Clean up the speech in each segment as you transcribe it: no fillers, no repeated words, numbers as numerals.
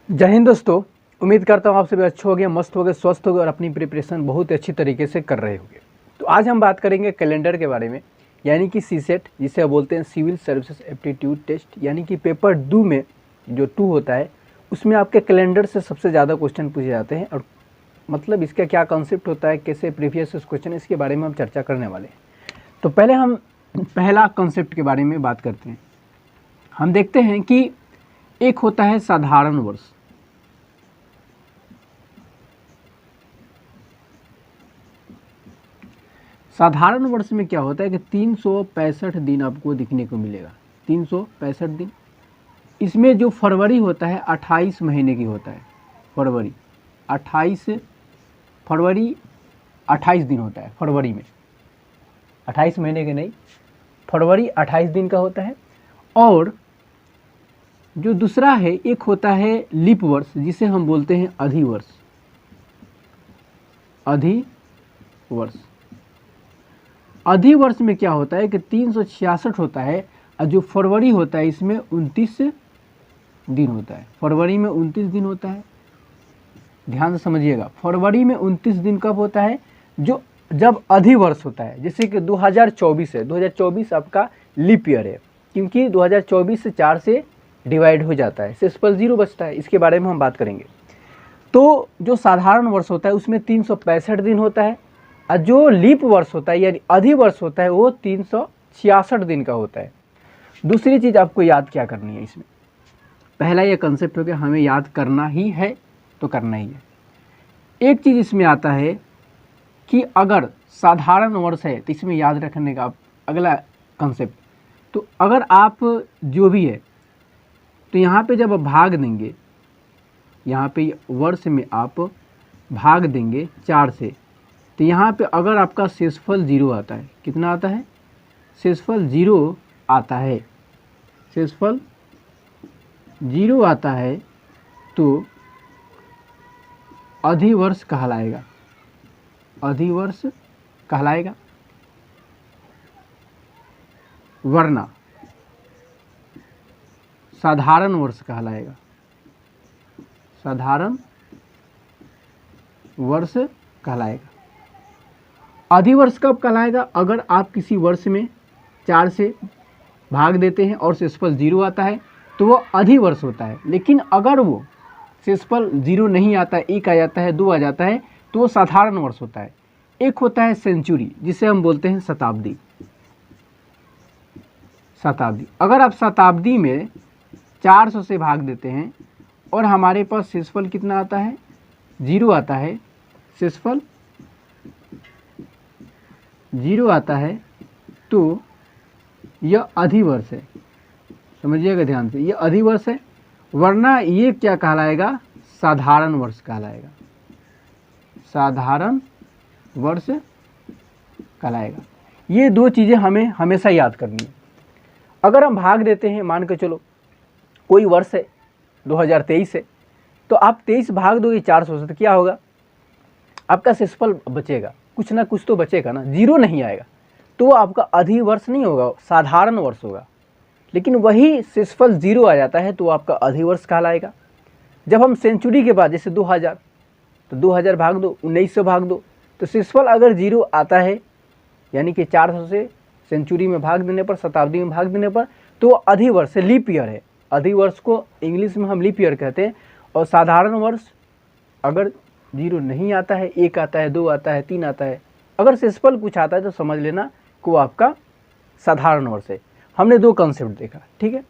जय हिंद दोस्तों। उम्मीद करता हूँ आप सभी अच्छे हो गए, मस्त हो गए, स्वस्थ हो गए और अपनी प्रिपरेशन बहुत अच्छी तरीके से कर रहे होंगे। तो आज हम बात करेंगे कैलेंडर के बारे में, यानी कि सीसेट, जिसे आप बोलते हैं सिविल सर्विसेज एप्टीट्यूड टेस्ट, यानी कि पेपर 2 में जो 2 होता है उसमें आपके कैलेंडर से सबसे ज़्यादा क्वेश्चन पूछे जाते हैं। और मतलब इसका क्या कॉन्सेप्ट होता है, कैसे प्रीवियस क्वेश्चन, इसके बारे में हम चर्चा करने वाले हैं। तो पहले हम पहला कॉन्सेप्ट के बारे में बात करते हैं। हम देखते हैं कि एक होता है साधारण वर्ष। साधारण वर्ष में क्या होता है कि 365 दिन आपको दिखने को मिलेगा, 365 दिन। इसमें जो फरवरी होता है 28 महीने की होता है। फरवरी 28 दिन होता है। फरवरी में 28 महीने के नहीं, फरवरी 28 दिन का होता है। और जो दूसरा है, एक होता है लीप वर्ष, जिसे हम बोलते हैं अधिवर्ष। अधिवर्ष अधिवर्ष में क्या होता है कि 366 होता है और जो फरवरी होता है इसमें 29 दिन होता है। फरवरी में 29 दिन होता है, ध्यान से समझिएगा। फरवरी में 29 दिन कब होता है? जब अधिवर्ष होता है। जैसे कि 2024 है, 2024 आपका लीप ईयर है, क्योंकि 2024 से 4 से डिवाइड हो जाता है, शेषफल 0 बचता है। इसके बारे में हम बात करेंगे। तो जो साधारण वर्ष होता है उसमें 365 दिन होता है, और जो लीप वर्ष होता है यानी अधिवर्ष होता है वो 366 दिन का होता है। दूसरी चीज़ आपको याद क्या करनी है इसमें, पहला ये कंसेप्ट हो गया, हमें याद करना ही है तो करना ही है। एक चीज़ इसमें आता है कि अगर साधारण वर्ष है तो इसमें याद रखने का अगला कंसेप्ट, तो अगर आप जो भी है तो यहाँ पे जब भाग देंगे, यहाँ पे वर्ष में आप भाग देंगे 4 से, तो यहाँ पे अगर आपका शेषफल 0 आता है, कितना आता है? शेषफल 0 आता है। शेषफल 0 आता है तो अधिवर्ष कहलाएगा। अधिवर्ष कहलाएगा, वरना साधारण वर्ष कहलाएगा। साधारण वर्ष कहलाएगा। अधिवर्ष कब कहलाएगा? अगर आप किसी वर्ष में 4 से भाग देते हैं और शेषफल 0 आता है तो वो अधिवर्ष होता है। लेकिन अगर वो शेषफल 0 नहीं आता है, 1 आ जाता है, 2 आ जाता है, तो वो साधारण वर्ष होता है। एक होता है सेंचुरी, जिसे हम बोलते हैं शताब्दी। शताब्दी, अगर आप शताब्दी में 400 से भाग देते हैं और हमारे पास शेषफल कितना आता है? 0 आता है। शेषफल 0 आता है तो यह अधिवर्ष है। समझिएगा ध्यान से, यह अधिवर्ष है, वरना ये क्या कहलाएगा? साधारण वर्ष कहलाएगा। साधारण वर्ष कहलाएगा। ये दो चीज़ें हमें हमेशा याद करनी है। अगर हम भाग देते हैं, मान के चलो कोई वर्ष है 2023 है, तो आप 23 भाग दोगे 400 से, तो क्या होगा? आपका शेषफल बचेगा, कुछ ना कुछ तो बचेगा ना, 0 नहीं आएगा, तो वो आपका अधिवर्ष नहीं होगा, साधारण वर्ष होगा। लेकिन वही शेषफल 0 आ जाता है तो आपका अधिवर्ष कहलाएगा। जब हम सेंचुरी के बाद, जैसे 2000, तो 2000 भाग दो, 1900 भाग दो, तो शेषफल अगर 0 आता है, यानी कि 400 से सेंचुरी में भाग देने पर, शताब्दी में भाग देने पर, तो अधिवर्ष है, लीप ईयर है। अधिवर्ष को इंग्लिश में हम लीप ईयर कहते हैं। और साधारण वर्ष अगर 0 नहीं आता है, 1 आता है, 2 आता है, 3 आता है, अगर शेषफल कुछ आता है तो समझ लेना कि वो आपका साधारण वर्ष है। हमने 2 कंसेप्ट देखा, ठीक है।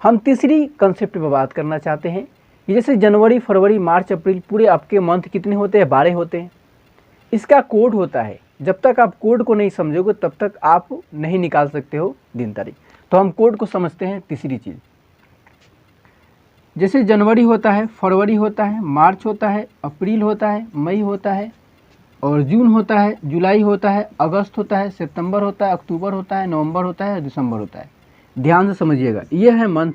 हम तीसरी कंसेप्ट पर बात करना चाहते हैं कि जैसे जनवरी, फरवरी, मार्च, अप्रैल, पूरे आपके मंथ कितने होते हैं? 12 होते हैं। इसका कोड होता है, जब तक आप कोड को नहीं समझोगे तब तक आप नहीं निकाल सकते हो दिन तारीख। तो हम कोड को समझते हैं। तीसरी चीज़, जैसे जनवरी होता है, फरवरी होता है, मार्च होता है, अप्रैल होता है, मई होता है, और जून होता है, जुलाई होता है, अगस्त होता है, सितंबर होता है, अक्टूबर होता है, नवंबर होता है, दिसंबर होता है। ध्यान से समझिएगा, ये है मंथ,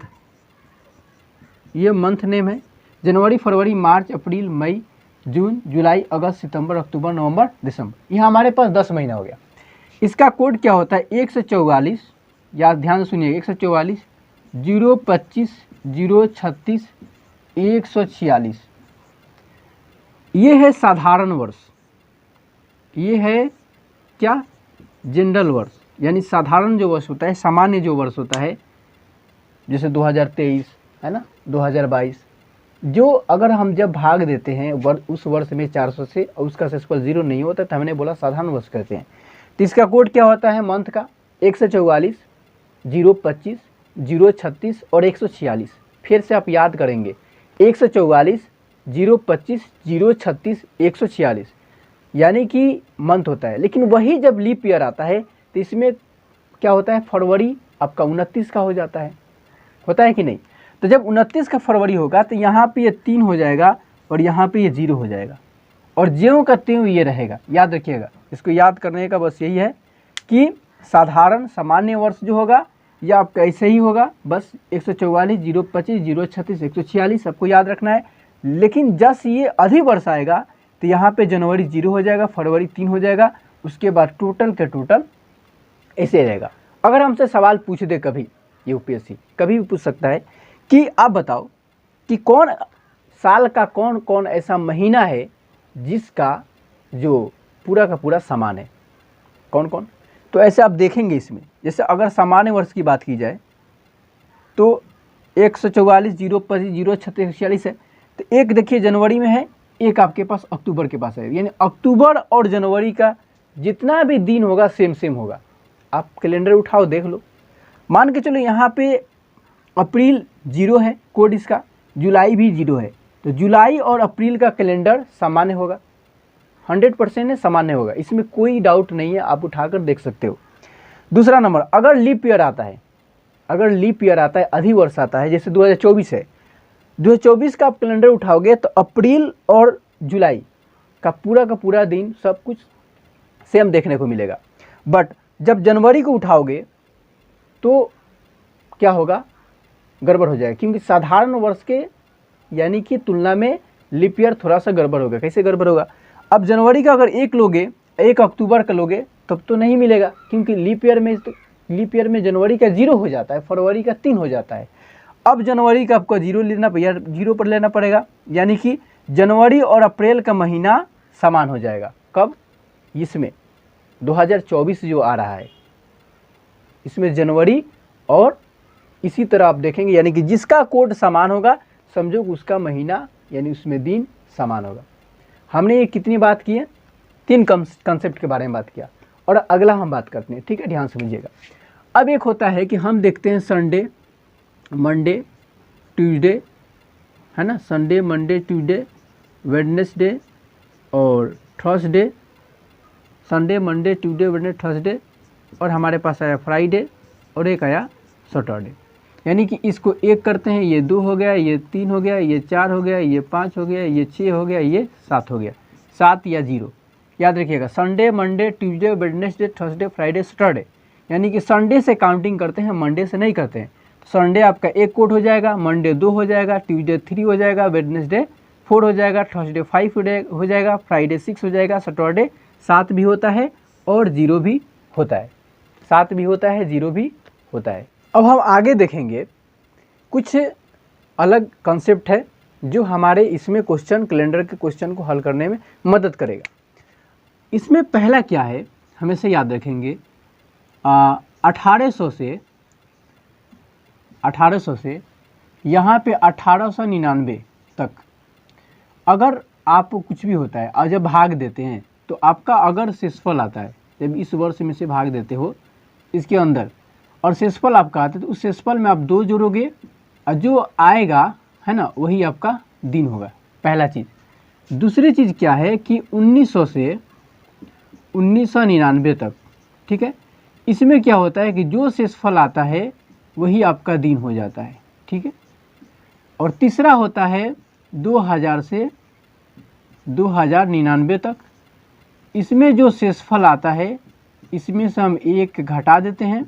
ये मंथ नेम है। जनवरी, फरवरी, मार्च, अप्रैल, मई, जून, जुलाई, अगस्त, सितंबर, अक्टूबर, नवंबर, दिसंबर। ये हमारे पास 10 महीना हो गया। इसका कोड क्या होता है? 144, याद ध्यान से सुनिए, 144 025 036 146, ये है साधारण वर्ष, ये है क्या, जनरल वर्ष, यानी साधारण जो वर्ष होता है, सामान्य जो वर्ष होता है, जैसे 2023 है ना, 2022, जो अगर हम जब भाग देते हैं उस वर्ष में 400 से और उसका सेक्सफल 0 नहीं होता तो हमने बोला साधारण वर्ष कहते हैं। तो इसका कोड क्या होता है मंथ का, 144, 025, 036 और 146। फिर से आप याद करेंगे, 144, 025, 036, 146 यानी कि मंथ होता है। लेकिन वही जब लीप ईयर आता है तो इसमें क्या होता है, फरवरी आपका 29 का हो जाता है, होता है कि नहीं। तो जब 29 का फरवरी होगा तो यहाँ पे ये 3 हो जाएगा और यहाँ पे ये 0 हो जाएगा, और ज्यों का त्यों ये रहेगा। याद रखिएगा, इसको याद करने का बस यही है कि साधारण सामान्य वर्ष जो होगा या आपका ऐसे ही होगा, बस 144, 025, 036, 146 सबको याद रखना है। लेकिन जस ये अधिक वर्ष आएगा तो यहाँ पे जनवरी 0 हो जाएगा, फरवरी 3 हो जाएगा, उसके बाद टोटल के टोटल ऐसे रहेगा। अगर हमसे सवाल पूछ दे कभी, यूपीएससी कभी भी पूछ सकता है कि आप बताओ कि कौन साल का कौन कौन ऐसा महीना है जिसका जो पूरा का पूरा समान है, कौन कौन। तो ऐसे आप देखेंगे इसमें, जैसे अगर सामान्य वर्ष की बात की जाए तो 144, 025, 036, 146 है। तो एक देखिए जनवरी में है, एक आपके पास अक्टूबर के पास है, यानी अक्टूबर और जनवरी का जितना भी दिन होगा सेम सेम होगा। आप कैलेंडर उठाओ देख लो, मान के चलो यहाँ पे अप्रैल 0 है कोड इसका, जुलाई भी 0 है, तो जुलाई और अप्रैल का कैलेंडर सामान्य होगा, 100% सामान्य होगा, इसमें कोई डाउट नहीं है, आप उठाकर देख सकते हो। दूसरा नंबर, अगर लीप ईयर आता है, अगर लीप ईयर आता है, अधिवर्ष आता है, जैसे 2024 है, 2024 का आप कैलेंडर उठाओगे तो अप्रैल और जुलाई का पूरा दिन सब कुछ सेम देखने को मिलेगा। बट जब जनवरी को उठाओगे तो क्या होगा, गड़बड़ हो जाएगा, क्योंकि साधारण वर्ष के यानी कि तुलना में लीप ईयर थोड़ा सा गड़बड़ होगा। कैसे गड़बड़ होगा, अब जनवरी का अगर 1 लोगे, 1 अक्टूबर का लोगे तब तो नहीं मिलेगा, क्योंकि लीप ईयर में जनवरी का 0 हो जाता है, फरवरी का 3 हो जाता है। अब जनवरी का आपको 0 पर लेना पड़ेगा, यानी कि जनवरी और अप्रैल का महीना समान हो जाएगा। कब, इसमें 2024 जो आ रहा है इसमें जनवरी और इसी तरह आप देखेंगे, यानी कि जिसका कोड समान होगा समझो उसका महीना यानी उसमें दिन समान होगा। हमने ये कितनी बात की है, 3 कंसेप्ट के बारे में बात किया, और अगला हम बात करते हैं, ठीक है, ध्यान समझिएगा। अब एक होता है कि हम देखते हैं संडे, मंडे, ट्यूसडे, है ना, संडे, मंडे, ट्यूसडे, वेडनेसडे और Thursday, Sunday, Monday, Tuesday, Wednesday, Thursday, और हमारे पास आया फ्राइडे और एक आया सैटरडे। यानी कि इसको 1 करते हैं, ये 2 हो गया, ये 3 हो गया, ये 4 हो गया, ये 5 हो गया, ये 6 हो गया, ये 7 हो गया, 7 या 0। याद रखिएगा, Sunday, Monday, Tuesday, Wednesday, Thursday, Friday, Saturday, यानी कि संडे से काउंटिंग करते हैं, मंडे से नहीं करते हैं। संडे आपका 1 कोड हो जाएगा, मंडे 2 हो जाएगा, ट्यूसडे 3 हो जाएगा, वेडनेसडे 4 हो जाएगा, थर्सडे 5 हो जाएगा, फ्राइडे 6 हो जाएगा, सैटरडे 7 भी होता है और 0 भी होता है, 7 भी होता है, 0 भी होता है। अब हम आगे देखेंगे, कुछ अलग कंसेप्ट है जो हमारे इसमें क्वेश्चन, कैलेंडर के क्वेश्चन को हल करने में मदद करेगा। इसमें पहला क्या है, हमेशा याद रखेंगे, 1800 से यहाँ पे 1899 तक अगर आप कुछ भी होता है और जब भाग देते हैं तो आपका अगर शेषफल आता है, जब इस वर्ष में से भाग देते हो इसके अंदर और शेषफल आपका आता है तो उस शेषफल में आप 2 जोड़ोगे और जो आएगा है ना वही आपका दिन होगा, पहला चीज़। दूसरी चीज़ क्या है कि 1900 से 1999 तक, ठीक है, इसमें क्या होता है कि जो शेषफल आता है वही आपका दिन हो जाता है, ठीक है। और तीसरा होता है 2000 से 2099 तक, इसमें जो शेषफल आता है इसमें से हम 1 घटा देते हैं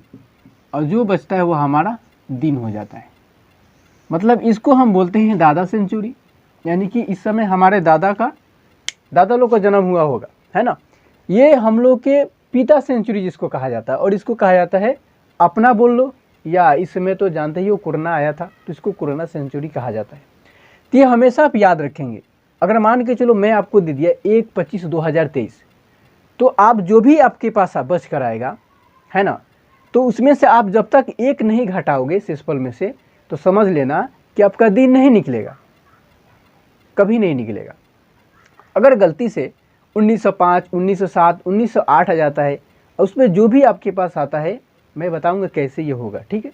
और जो बचता है वो हमारा दिन हो जाता है। मतलब इसको हम बोलते हैं दादा सेंचुरी, यानी कि इस समय हमारे दादा लोग का जन्म हुआ होगा, है ना। ये हम लोग के पिता सेंचुरी जिसको कहा जाता है, और इसको कहा जाता है अपना बोल लो, या इस समय तो जानते ही हो कोरोना आया था तो इसको कोरोना सेंचुरी कहा जाता है। तो ये हमेशा आप याद रखेंगे। अगर मान के चलो मैं आपको दे दिया 1/25/2023, तो आप जो भी आपके पास बच कर आएगा है ना, तो उसमें से आप जब तक एक नहीं घटाओगे शेषफल में से, तो समझ लेना कि आपका दिन नहीं निकलेगा, कभी नहीं निकलेगा। अगर गलती से 1905, 1907, 1908 आ जाता है, उसमें जो भी आपके पास आता है मैं बताऊंगा कैसे ये होगा, ठीक है।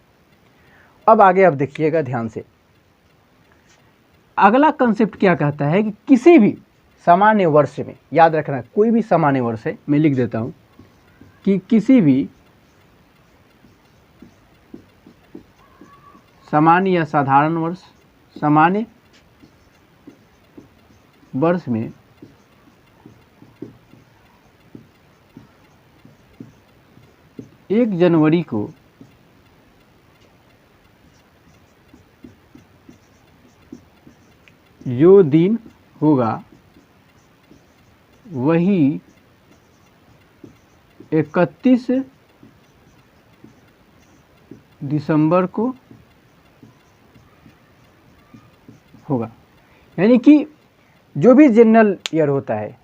अब आगे आप देखिएगा ध्यान से। अगला कंसेप्ट क्या कहता है कि किसी भी सामान्य वर्ष में, याद रखना कोई भी सामान्य वर्ष है, मैं लिख देता हूं कि किसी भी सामान्य या साधारण वर्ष, सामान्य वर्ष में 1 जनवरी को जो दिन होगा वही 31 दिसंबर को होगा। यानी कि जो भी जनरल ईयर होता है,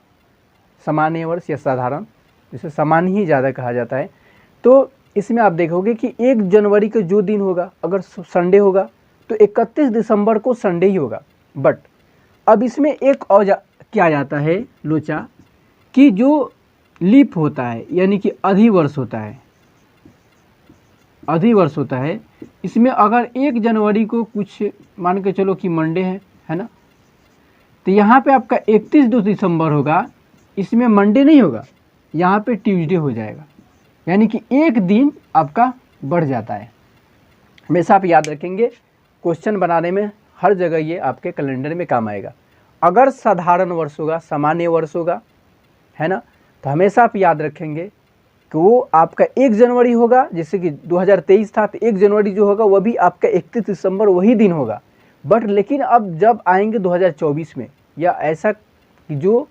सामान्य वर्ष या साधारण, जिसे सामान्य ही ज़्यादा कहा जाता है, तो इसमें आप देखोगे कि 1 जनवरी को जो दिन होगा, अगर संडे होगा तो 31 दिसंबर को संडे ही होगा। बट अब इसमें एक और क्या जाता है लोचा, कि जो लीप होता है यानी कि अधिवर्ष होता है, अधिवर्ष होता है, इसमें अगर 1 जनवरी को कुछ मान के चलो कि मंडे है ना, तो यहाँ पे आपका 31 दिसंबर होगा, इसमें मंडे नहीं होगा, यहाँ पे ट्यूसडे हो जाएगा। यानी कि एक दिन आपका बढ़ जाता है। हमेशा आप याद रखेंगे, क्वेश्चन बनाने में हर जगह ये आपके कैलेंडर में काम आएगा। अगर साधारण वर्ष होगा, सामान्य वर्ष होगा, है ना, तो हमेशा आप याद रखेंगे कि वो आपका 1 जनवरी होगा, जैसे कि 2023 था, तो 1 जनवरी जो होगा वह भी आपका 31 दिसंबर वही दिन होगा। बट लेकिन अब जब आएंगे 2024 में, या ऐसा कि जो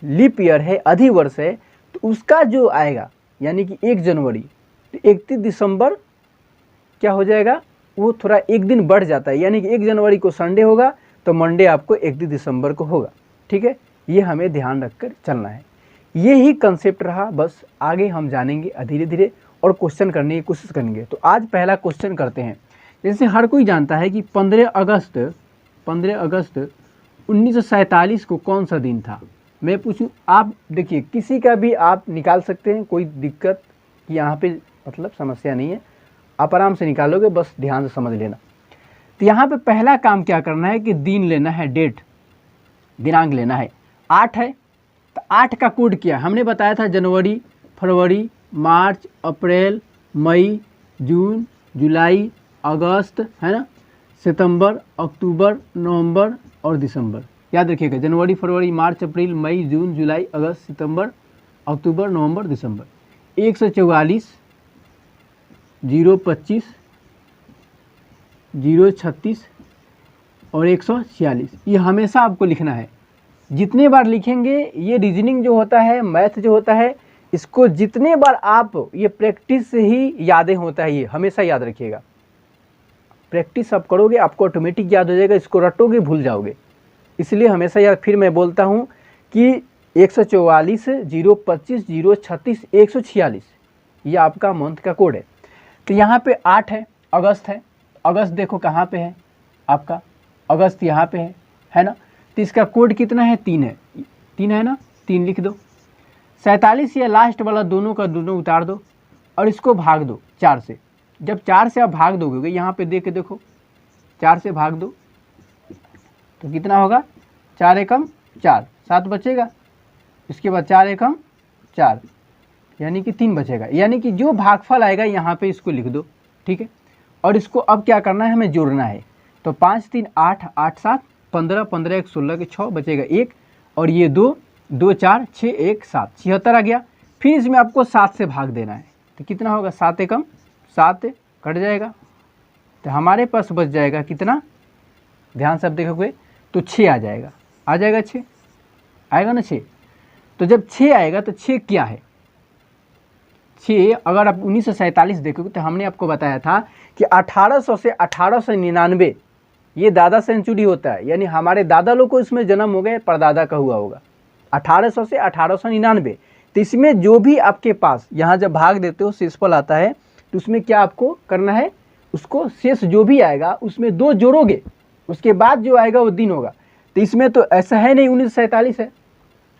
लीप ईयर है, अधिवर्ष है, तो उसका जो आएगा यानी कि 1 जनवरी, तो 31 दिसंबर क्या हो जाएगा, वो थोड़ा एक दिन बढ़ जाता है। यानी कि 1 जनवरी को संडे होगा तो मंडे आपको 31 दिसंबर को होगा, ठीक है। ये हमें ध्यान रखकर चलना है। ये ही कंसेप्ट रहा, बस आगे हम जानेंगे धीरे धीरे और क्वेश्चन करने की कोशिश करेंगे। तो आज पहला क्वेश्चन करते हैं। जैसे हर कोई जानता है कि 15 अगस्त 1947 को कौन सा दिन था। मैं पूछूं, आप देखिए किसी का भी आप निकाल सकते हैं, कोई दिक्कत यहाँ पे मतलब समस्या नहीं है, आप आराम से निकालोगे, बस ध्यान से समझ लेना। तो यहाँ पे पहला काम क्या करना है कि दिन लेना है, डेट दिनांक लेना है। 8 है तो 8 का कोड क्या है, हमने बताया था जनवरी, फरवरी, मार्च, अप्रैल, मई, जून, जुलाई, अगस्त, है ना, सितंबर, अक्टूबर, नवंबर और दिसंबर। याद रखिएगा, जनवरी, फरवरी, मार्च, अप्रैल, मई, जून, जुलाई, अगस्त, सितंबर, अक्टूबर, नवंबर, दिसंबर। 144, 025, 036 और 146, ये हमेशा आपको लिखना है। जितने बार लिखेंगे, ये रीजनिंग जो होता है, मैथ जो होता है, इसको जितने बार आप ये प्रैक्टिस से ही यादें होता है, ये हमेशा याद रखिएगा। प्रैक्टिस आप करोगे आपको ऑटोमेटिक याद हो जाएगा, इसको रटोगे भूल जाओगे। इसलिए हमेशा याद, फिर मैं बोलता हूँ कि 144, 025, 036, 146 ये आपका मंथ का कोड है। तो यहाँ पे 8 है, अगस्त है। अगस्त देखो कहाँ पे है आपका, अगस्त यहाँ पे है ना। तो इसका कोड कितना है, 3 है, 3 है ना, 3 लिख दो। 47 या लास्ट वाला दोनों का दोनों उतार दो और इसको भाग दो 4 से। जब 4 से आप भाग दोगे, यहाँ पे देख के देखो, 4 से भाग दो तो कितना होगा, 4 एकम 4, 7 बचेगा। इसके बाद 4 एकम 4 यानी कि 3 बचेगा। यानी कि जो भागफल आएगा यहाँ पे इसको लिख दो, ठीक है। और इसको अब क्या करना है, हमें जोड़ना है। तो 5 3 8, 8 7 15, 15 1 16 के 6 बचेगा 1, और ये 2 2 4 6 1 7, 76 आ गया। फिर इसमें आपको 7 से भाग देना है, तो कितना होगा, 7 एकम 7 कट जाएगा। तो हमारे पास बच जाएगा कितना, ध्यान से आप देखोगे तो 6 आ जाएगा, आ जाएगा 6 आएगा ना 6। तो जब 6 आएगा तो 6 क्या है, 6 अगर आप 1947 देखोगे तो हमने आपको बताया था कि 1800 से 1899 ये दादा सेंचुरी होता है, यानी हमारे दादा लोग को इसमें जन्म हो गए, परदादा का हुआ होगा 1800 से 1899। तो इसमें जो भी आपके पास यहाँ जब भाग देते हो शेषफल आता है तो उसमें क्या आपको करना है, उसको शेष जो भी आएगा उसमें 2 जोड़ोगे, उसके बाद जो आएगा वो दिन होगा। तो इसमें तो ऐसा है नहीं 1947 है,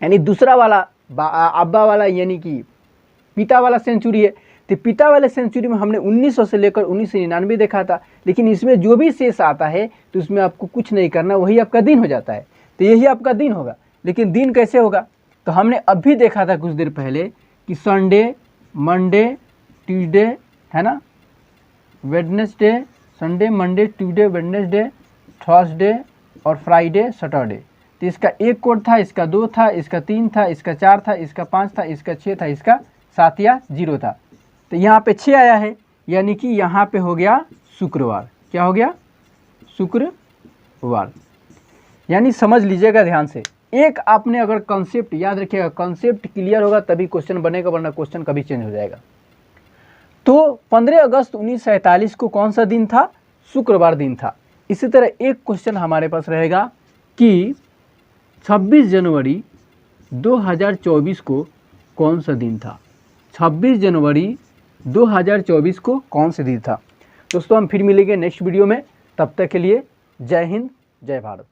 यानी दूसरा वाला अब्बा वाला यानी कि पिता वाला सेंचुरी है। तो पिता वाले सेंचुरी में हमने 1900 से लेकर 1999 देखा था, लेकिन इसमें जो भी शेष आता है तो उसमें आपको कुछ नहीं करना, वही आपका दिन हो जाता है। तो यही आपका दिन होगा। लेकिन दिन कैसे होगा, तो हमने अभी देखा था कुछ देर पहले कि संडे, मंडे, ट्यूसडे, है ना, Wednesday, Sunday, Monday, Tuesday, Wednesday, Thursday और फ्राइडे, सैटरडे। तो इसका 1 कोड था, इसका 2 था, इसका 3 था, इसका 4 था, इसका 5 था, इसका 6 था, इसका 7 या 0 था। तो यहाँ पे 6 आया है, यानी कि यहाँ पे हो गया शुक्रवार। क्या हो गया, शुक्रवार। यानी समझ लीजिएगा ध्यान से, एक आपने अगर कॉन्सेप्ट याद रखिएगा, कॉन्सेप्ट क्लियर होगा तभी क्वेश्चन बनेगा, वरना क्वेश्चन कभी चेंज हो जाएगा। तो 15 अगस्त 1947 को कौन सा दिन था, शुक्रवार दिन था। इसी तरह एक क्वेश्चन हमारे पास रहेगा कि 26 जनवरी 2024 को कौन सा दिन था, 26 जनवरी 2024 को कौन सा दिन था। दोस्तों हम फिर मिलेंगे नेक्स्ट वीडियो में, तब तक के लिए जय हिंद, जय भारत।